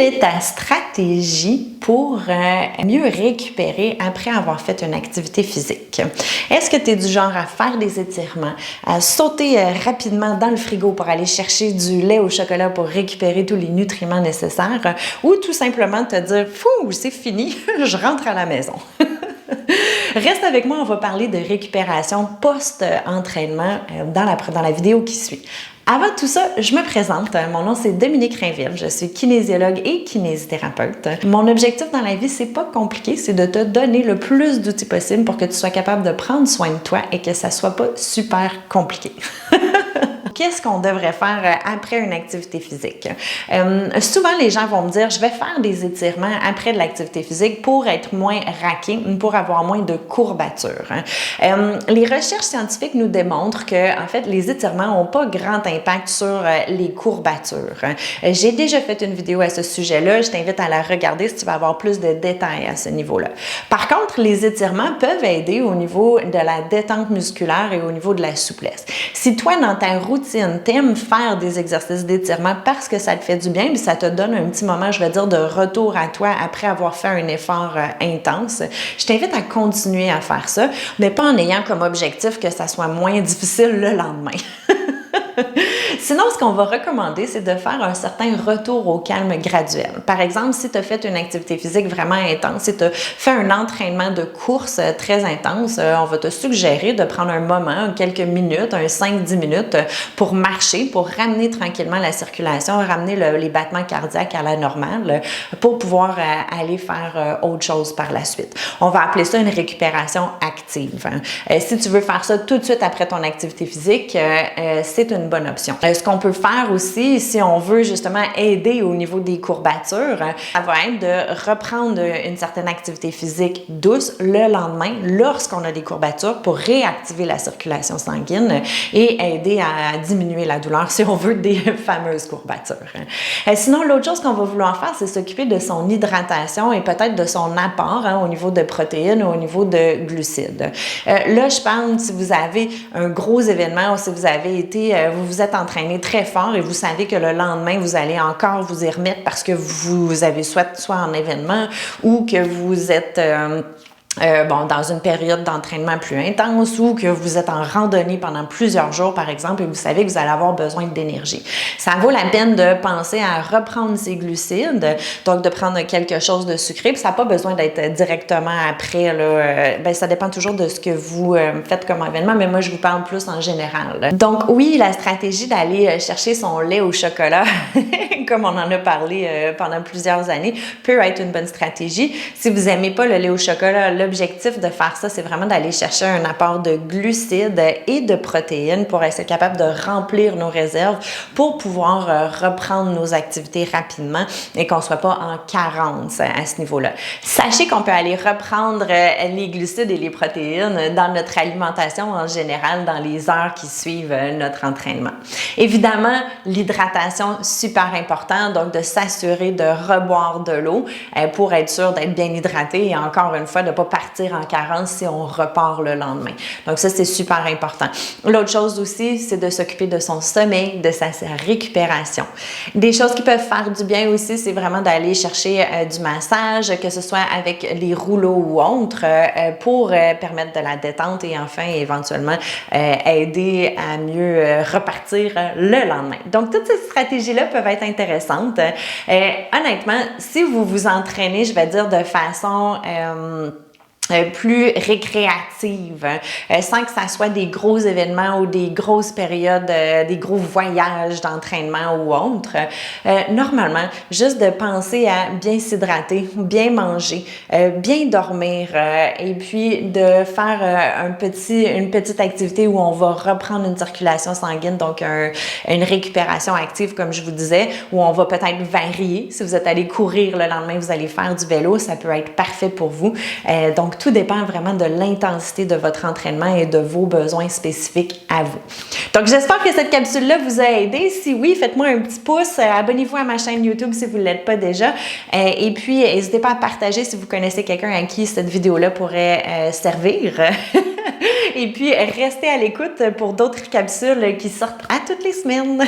Quelle est ta stratégie pour mieux récupérer après avoir fait une activité physique? Est-ce que tu es du genre à faire des étirements, à sauter rapidement dans le frigo pour aller chercher du lait au chocolat pour récupérer tous les nutriments nécessaires ou tout simplement te dire « Fou, c'est fini, je rentre à la maison ». Reste avec moi, on va parler de récupération post-entraînement dans la vidéo qui suit. Avant tout ça, je me présente. Mon nom, c'est Dominique Rainville. Je suis kinésiologue et kinésithérapeute. Mon objectif dans la vie, c'est pas compliqué, c'est de te donner le plus d'outils possible pour que tu sois capable de prendre soin de toi et que ça soit pas super compliqué. Qu'est-ce qu'on devrait faire après une activité physique? Souvent, les gens vont me dire, je vais faire des étirements après de l'activité physique pour être moins raqué, pour avoir moins de courbatures. Les recherches scientifiques nous démontrent que, en fait, les étirements n'ont pas grand impact sur les courbatures. J'ai déjà fait une vidéo à ce sujet-là, je t'invite à la regarder si tu veux avoir plus de détails à ce niveau-là. Par contre, les étirements peuvent aider au niveau de la détente musculaire et au niveau de la souplesse. Si toi, dans ta routine, t'aimes faire des exercices d'étirement parce que ça te fait du bien, puis ça te donne un petit moment, je vais dire, de retour à toi après avoir fait un effort intense, je t'invite à continuer à faire ça, mais pas en ayant comme objectif que ça soit moins difficile le lendemain. Sinon, ce qu'on va recommander, c'est de faire un certain retour au calme graduel. Par exemple, si tu as fait une activité physique vraiment intense, si tu as fait un entraînement de course très intense, on va te suggérer de prendre un moment, quelques minutes, 5-10 minutes pour marcher, pour ramener tranquillement la circulation, ramener les battements cardiaques à la normale pour pouvoir aller faire autre chose par la suite. On va appeler ça une récupération active. Si tu veux faire ça tout de suite après ton activité physique, c'est une bonne option. Ce qu'on peut faire aussi, si on veut justement aider au niveau des courbatures, ça va être de reprendre une certaine activité physique douce le lendemain lorsqu'on a des courbatures pour réactiver la circulation sanguine et aider à diminuer la douleur si on veut des fameuses courbatures. Sinon, l'autre chose qu'on va vouloir faire, c'est s'occuper de son hydratation et peut-être de son apport au niveau de protéines ou au niveau de glucides. Là, je parle si vous avez un gros événement ou si vous avez été, vous vous êtes entraîné très fort et vous savez que le lendemain, vous allez encore vous y remettre parce que vous avez soit en événement ou que vous êtes dans une période d'entraînement plus intense ou que vous êtes en randonnée pendant plusieurs jours, par exemple, et vous savez que vous allez avoir besoin d'énergie. Ça vaut la peine de penser à reprendre ces glucides, donc de prendre quelque chose de sucré, puis ça n'a pas besoin d'être directement après, là, ça dépend toujours de ce que vous faites comme événement, mais moi, je vous parle plus en général. Donc oui, la stratégie d'aller chercher son lait au chocolat, comme on en a parlé pendant plusieurs années, peut être une bonne stratégie. Si vous n'aimez pas le lait au chocolat, l'objectif de faire ça, c'est vraiment d'aller chercher un apport de glucides et de protéines pour être capable de remplir nos réserves pour pouvoir reprendre nos activités rapidement et qu'on ne soit pas en carence à ce niveau-là. Sachez qu'on peut aller reprendre les glucides et les protéines dans notre alimentation en général dans les heures qui suivent notre entraînement. Évidemment, l'hydratation, super important, donc de s'assurer de reboire de l'eau pour être sûr d'être bien hydraté et encore une fois, de ne pas partir en carence si on repart le lendemain. Donc ça, c'est super important. L'autre chose aussi, c'est de s'occuper de son sommeil, de sa récupération. Des choses qui peuvent faire du bien aussi, c'est vraiment d'aller chercher du massage, que ce soit avec les rouleaux ou autres, pour permettre de la détente et enfin, éventuellement, aider à mieux repartir le lendemain. Donc, toutes ces stratégies-là peuvent être intéressantes. Honnêtement, si vous vous entraînez, je vais dire de façon plus récréative, sans que ça soit des gros événements ou des grosses périodes, des gros voyages d'entraînement ou autre. Normalement, juste de penser à bien s'hydrater, bien manger, bien dormir et puis de faire une petite activité où on va reprendre une circulation sanguine, donc une récupération active, comme je vous disais, où on va peut-être varier. Si vous êtes allé courir le lendemain, vous allez faire du vélo, ça peut être parfait pour vous. Donc, tout dépend vraiment de l'intensité de votre entraînement et de vos besoins spécifiques à vous. Donc, j'espère que cette capsule-là vous a aidé. Si oui, faites-moi un petit pouce. Abonnez-vous à ma chaîne YouTube si vous ne l'êtes pas déjà. Et puis, n'hésitez pas à partager si vous connaissez quelqu'un à qui cette vidéo-là pourrait servir. Et puis, restez à l'écoute pour d'autres capsules qui sortent à toutes les semaines.